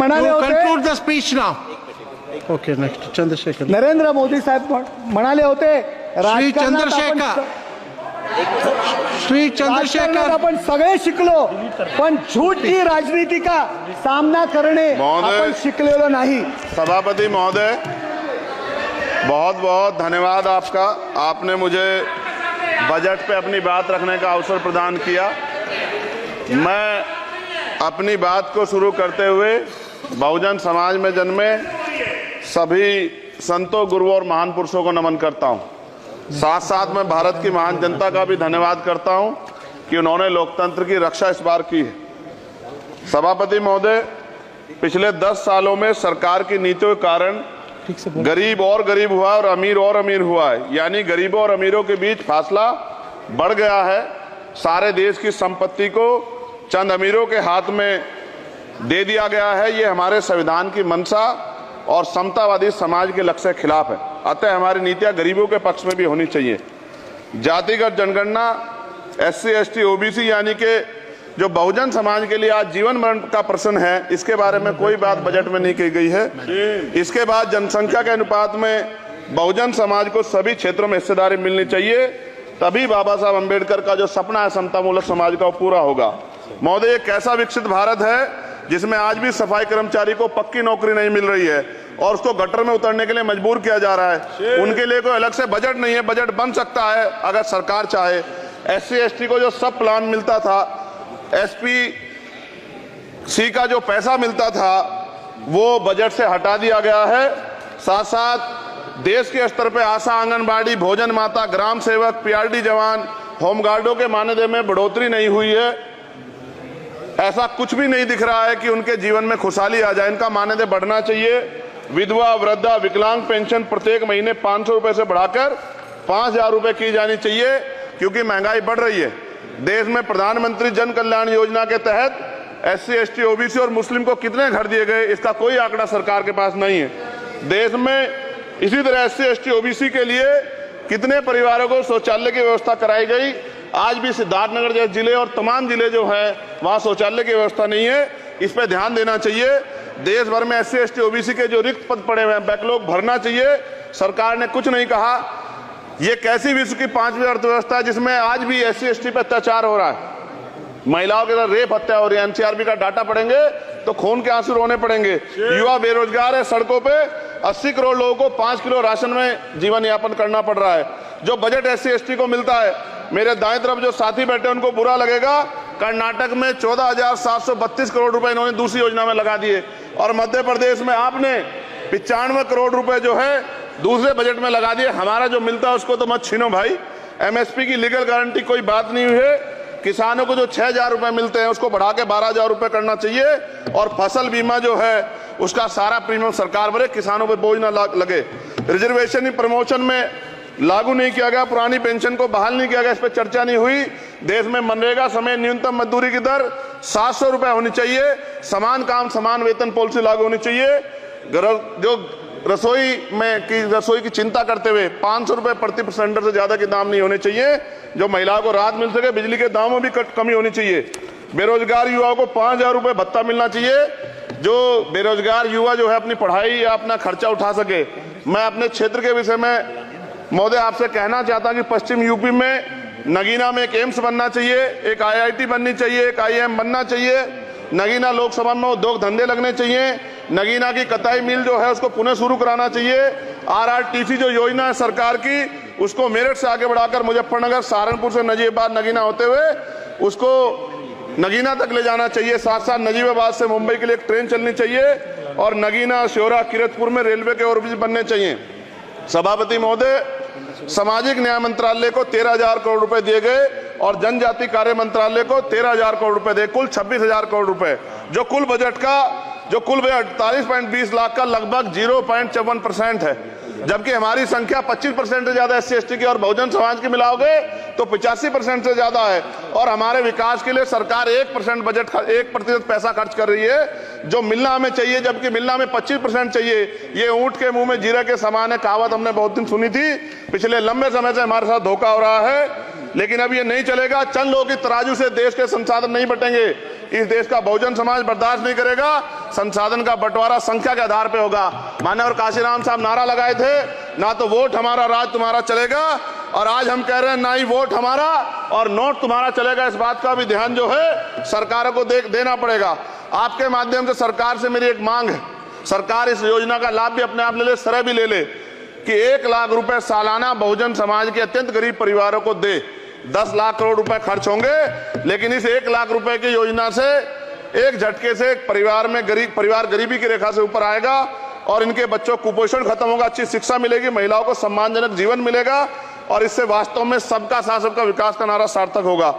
म्हणाले होते, conclude the speech now. Okay, next. Chandrasekhar. Narendra Modi साहेब म्हणाले होते, राजकारणात श्री चंद्रशेखर आपण सगळे शिकलो, पण झूठ की राजनीति का सामना करने आपण शिकलेलो नहीं। सभापति महोदय, बहुत बहुत धन्यवाद आपका। आपने मुझे बजट पे अपनी बात रखने का अवसर प्रदान किया। मैं अपनी बात को शुरू करते हुए बहुजन समाज में जन्मे सभी संतों, गुरुओं और महान पुरुषों को नमन करता हूं। साथ साथ मैं भारत की महान जनता का भी धन्यवाद करता हूं कि उन्होंने लोकतंत्र की रक्षा इस बार की है। सभापति महोदय, पिछले 10 सालों में सरकार की नीतियों के कारण गरीब और गरीब हुआ और अमीर हुआ है, यानी गरीबों और अमीरों के बीच फासला बढ़ गया है। सारे देश की संपत्ति को चंद अमीरों के हाथ में दे दिया गया है। ये हमारे संविधान की मंशा और समतावादी समाज के लक्ष्य के खिलाफ है। अतः हमारी नीतियां गरीबों के पक्ष में भी होनी चाहिए। जातिगत जनगणना, SC ST OBC यानी कि जो बहुजन समाज के लिए आज जीवन मरण का प्रश्न है, इसके बारे में कोई बात बजट में नहीं की गई है। इसके बाद जनसंख्या के अनुपात में बहुजन समाज को सभी क्षेत्रों में हिस्सेदारी मिलनी चाहिए, तभी बाबा साहब अम्बेडकर का जो सपना है समतामूलक समाज का, वो पूरा होगा। महोदय, एक ऐसा विकसित भारत है जिसमें आज भी सफाई कर्मचारी को पक्की नौकरी नहीं मिल रही है और उसको गटर में उतरने के लिए मजबूर किया जा रहा है। उनके लिए कोई अलग से बजट नहीं है। बजट बन सकता है अगर सरकार चाहे। SC ST को जो सब प्लान मिलता था, SPC का जो पैसा मिलता था, वो बजट से हटा दिया गया है। साथ साथ देश के स्तर पे आशा, आंगनबाड़ी, भोजन माता, ग्राम सेवक, PRD जवान, होमगार्डों के मानदेय में बढ़ोतरी नहीं हुई है। ऐसा कुछ भी नहीं दिख रहा है कि उनके जीवन में खुशहाली आ जाए। इनका मानदेय बढ़ना चाहिए। विधवा, वृद्धा, विकलांग पेंशन प्रत्येक महीने 500 रुपए से बढ़ाकर 5000 रुपए की जानी चाहिए, क्योंकि महंगाई बढ़ रही है। देश में प्रधानमंत्री जन कल्याण योजना के तहत SC ST OBC और मुस्लिम को कितने घर दिए गए, इसका कोई आंकड़ा सरकार के पास नहीं है। देश में इसी तरह SC ST OBC के लिए कितने परिवारों को शौचालय की व्यवस्था कराई गई। आज भी सिद्धार्थनगर जैसे जिले और तमाम जिले जो है, वहां शौचालय की व्यवस्था नहीं है। इस पर ध्यान देना चाहिए। देश भर में SC ST OBC के जो रिक्त पद पड़े हुए हैं, बैकलॉग भरना चाहिए। सरकार ने कुछ नहीं कहा। ये कैसी विश्व की 5वीं अर्थव्यवस्था है जिसमें आज भी SC ST पे अत्याचार हो रहा है, महिलाओं के साथ रेप हत्या हो रही है। NCRB का डाटा पढ़ेंगे तो खून के आंसू रोने पड़ेंगे। युवा बेरोजगार है, सड़कों पे 80 करोड़ लोगों को 5 किलो राशन में जीवन यापन करना पड़ रहा है। जो बजट SC ST को मिलता है, मेरे दाएं तरफ जो साथी बैठे उनको बुरा लगेगा, कर्नाटक में 14,732 करोड़ रुपए इन्होंने दूसरी योजना में लगा दिए और मध्य प्रदेश में आपने 95 करोड़ रुपए जो है दूसरे बजट में लगा दिए। हमारा जो मिलता है उसको तो मत छीनो भाई। MSP की लीगल गारंटी कोई बात नहीं हुई है। किसानों को जो 6,000 रुपए मिलते हैं उसको बढ़ा के 12,000 रुपए करना चाहिए और फसल बीमा जो है उसका सारा प्रीमियम सरकार भरे, किसानों पर बोझ ना लगे। रिजर्वेशन ही प्रमोशन में लागू नहीं किया गया, पुरानी पेंशन को बहाल नहीं किया गया, इस पर चर्चा नहीं हुई। देश में मनरेगा समय न्यूनतम मजदूरी की दर 700 रुपए होनी चाहिए। समान काम समान वेतन पॉलिसी लागू होनी चाहिए। जो रसोई की चिंता करते हुए 500 रुपए प्रति सिलेंडर से ज्यादा के दाम नहीं होने चाहिए, जो महिलाओं को राहत मिल सके। बिजली के दामों में भी कमी होनी चाहिए। बेरोजगार युवाओं को 5,000 रुपए भत्ता मिलना चाहिए, जो बेरोजगार युवा जो है अपनी पढ़ाई या अपना खर्चा उठा सके। मैं अपने क्षेत्र के विषय में महोदय आपसे कहना चाहता हूं कि पश्चिम यूपी में नगीना में एक एम्स बनना चाहिए, एक IIT बननी चाहिए, एक IIM बनना चाहिए। नगीना लोकसभा में उद्योग धंधे लगने चाहिए। नगीना की कताई मिल जो है उसको पुनः शुरू कराना चाहिए। RRTC जो योजना है सरकार की, उसको मेरठ से आगे बढ़ाकर मुजफ्फरनगर, सहारनपुर से नजीबाबाद नगीना होते हुए उसको नगीना तक ले जाना चाहिए। साथ साथ नजीबाबाद से मुंबई के लिए एक ट्रेन चलनी चाहिए और नगीना, श्योरा, किरतपुर में रेलवे के ओवरब्रिज बनने चाहिए। सभापति महोदय, सामाजिक न्याय मंत्रालय को 13,000 करोड़ रुपए दिए गए और जनजाति कार्य मंत्रालय को 13,000 करोड़ रुपए दिए, कुल 26,000 करोड़ रुपए, जो कुल बजट 48.20 लाख का लगभग 0.54% है। जबकि हमारी संख्या 25% से ज्यादा SC ST की और बहुजन समाज की मिलाओगे तो 85% से ज्यादा है। और हमारे विकास के लिए सरकार 1% बजट 1% पैसा खर्च कर रही है, जो मिलना हमें चाहिए, जबकि मिलना हमें 25% चाहिए। ये ऊंट के मुंह में जीरा के समान है, कहावत हमने बहुत दिन सुनी थी। पिछले लंबे समय से हमारे साथ धोखा हो रहा है। लेकिन अब ये नहीं चलेगा। चंद लोगों की तराजू से देश के संसाधन नहीं बटेंगे। इस देश का बहुजन समाज बर्दाश्त नहीं करेगा। संसाधन का बंटवारा संख्या के आधार पे होगा। माननीय काशीराम साहब नारा लगाए थे, ना तो वोट हमारा राज तुम्हारा चलेगा, और आज हम कह रहे हैं ना ही वोट हमारा और नोट तुम्हारा चलेगा। इस बात का भी ध्यान जो है सरकारों को देना पड़ेगा। आपके माध्यम से सरकार से मेरी एक मांग है, सरकार इस योजना का लाभ भी अपने आप ले ले, सरह भी ले ले कि 1 लाख रुपए सालाना बहुजन समाज के अत्यंत गरीब परिवारों को दे। 10 लाख करोड़ रुपए खर्च होंगे, लेकिन इस 1 लाख रुपए की योजना से एक झटके से एक परिवार गरीबी की रेखा से ऊपर आएगा और इनके बच्चों को कुपोषण खत्म होगा, अच्छी शिक्षा मिलेगी, महिलाओं को सम्मानजनक जीवन मिलेगा और इससे वास्तव में सबका साथ सबका विकास का नारा सार्थक होगा।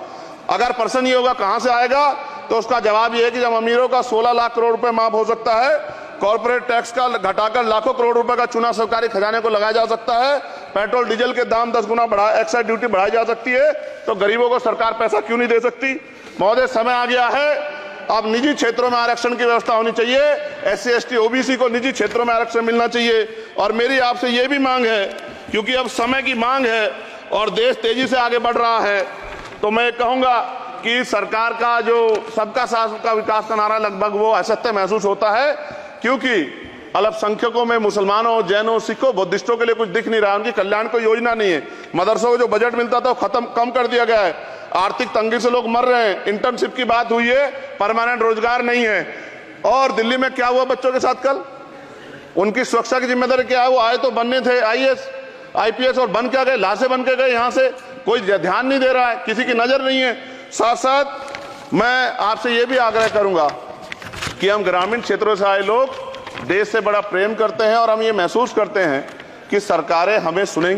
अगर प्रश्न ये होगा कहां से आएगा, तो उसका जवाब ये है कि जब अमीरों का 16 लाख करोड़ रुपए माफ हो सकता है, कॉर्पोरेट टैक्स का घटाकर लाखों करोड़ रुपए का चुना सरकारी खजाने को लगाया जा सकता है, पेट्रोल डीजल के दाम 10 गुना एक्साइज ड्यूटी बढ़ाई जा सकती है, तो गरीबों को सरकार पैसा क्यों नहीं दे सकती। महोदय, समय आ गया है, अब निजी क्षेत्रों में आरक्षण की व्यवस्था होनी चाहिए। SC ST OBC को निजी क्षेत्रों में आरक्षण मिलना चाहिए। और मेरी आपसे ये भी मांग है, क्योंकि अब समय की मांग है और देश तेजी से आगे बढ़ रहा है, तो मैं कहूंगा कि सरकार का जो सबका साथ सबका विकास का नारा लगभग वो असत्य महसूस होता है, क्योंकि अल्पसंख्यकों में मुसलमानों, जैनों, सिखों, बुद्धिस्टों के लिए कुछ दिख नहीं रहा, उनकी कल्याण कोई योजना नहीं है। मदरसों को जो बजट मिलता था वो कम कर दिया गया है। आर्थिक तंगी से लोग मर रहे हैं। इंटर्नशिप की बात हुई है, परमानेंट रोजगार नहीं है। और दिल्ली में क्या हुआ बच्चों के साथ कल, उनकी सुरक्षा की जिम्मेदारी क्या है? वो आए तो बनने थे IAS IPS और बन क्या गए, लाशें बन के गए। यहाँ से कोई ध्यान नहीं दे रहा है, किसी की नजर नहीं है। साथ साथ मैं आपसे ये भी आग्रह करूंगा कि हम ग्रामीण क्षेत्रों से आए लोग देश से बड़ा प्रेम करते हैं और हम ये महसूस करते हैं कि सरकारें हमें सुनेंगी।